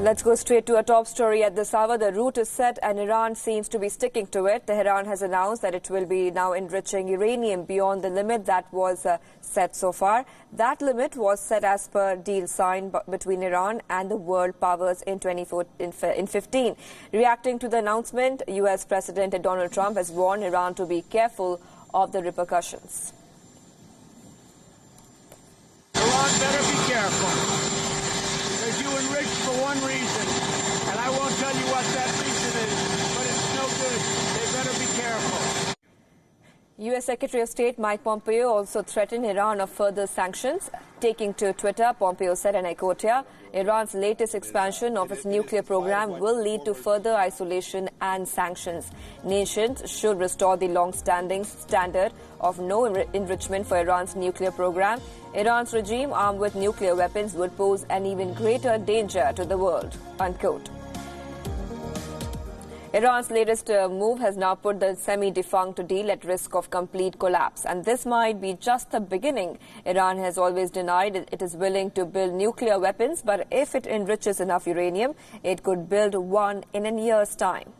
Let's go straight to a top story at this hour. The route is set and Iran seems to be sticking to it. Tehran has announced that it will be now enriching uranium beyond the limit that was set so far. That limit was set as per deal signed between Iran and the world powers in 2015. Reacting to the announcement, U.S. President Donald Trump has warned Iran to be careful of the repercussions. Iran better be careful. Because you enrich for one reason, and I won't tell you what that reason is, but it's no good. They better be careful. U.S. Secretary of State Mike Pompeo also threatened Iran of further sanctions. Taking to Twitter, Pompeo said, and I quote here, Iran's latest expansion of its nuclear program will lead to further isolation and sanctions. Nations should restore the long-standing standard of no enrichment for Iran's nuclear program. Iran's regime armed with nuclear weapons would pose an even greater danger to the world, unquote. Iran's latest move has now put the semi-defunct deal at risk of complete collapse. And this might be just the beginning. Iran has always denied it is willing to build nuclear weapons, but if it enriches enough uranium, it could build one in a year's time.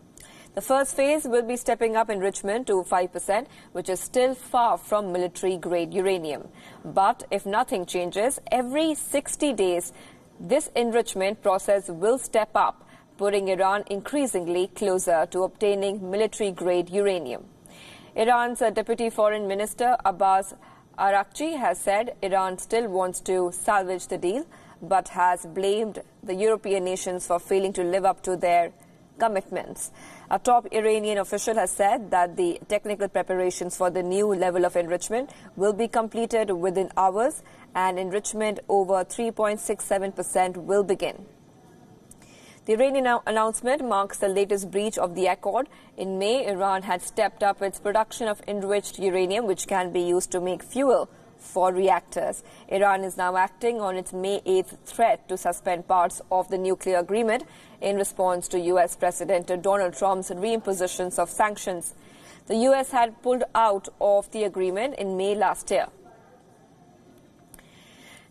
The first phase will be stepping up enrichment to 5%, which is still far from military-grade uranium. But if nothing changes, every 60 days, this enrichment process will step up, putting Iran increasingly closer to obtaining military-grade uranium. Iran's Deputy Foreign Minister Abbas Araghchi has said Iran still wants to salvage the deal, but has blamed the European nations for failing to live up to their commitments. A top Iranian official has said that the technical preparations for the new level of enrichment will be completed within hours, and enrichment over 3.67% will begin. The Iranian announcement marks the latest breach of the accord. In May, Iran had stepped up its production of enriched uranium, which can be used to make fuel for reactors. Iran is now acting on its May 8th threat to suspend parts of the nuclear agreement in response to U.S. President Donald Trump's reimpositions of sanctions. The U.S. had pulled out of the agreement in May last year.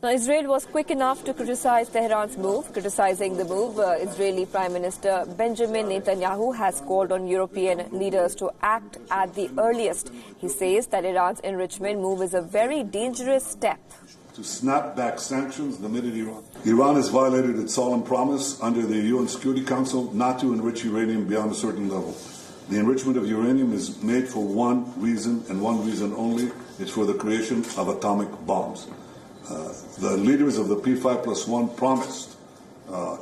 Now, Israel was quick enough to criticize Tehran's move. Criticizing the move, Israeli Prime Minister Benjamin Netanyahu has called on European leaders to act at the earliest. He says that Iran's enrichment move is a very dangerous step. To snap back sanctions the minute Iran has violated its solemn promise under the UN Security Council not to enrich uranium beyond a certain level. The enrichment of uranium is made for one reason and one reason only. It's for the creation of atomic bombs. The leaders of the P5+1 promised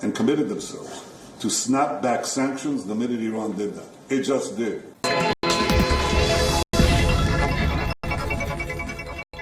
and committed themselves to snap back sanctions the minute Iran did that. It just did.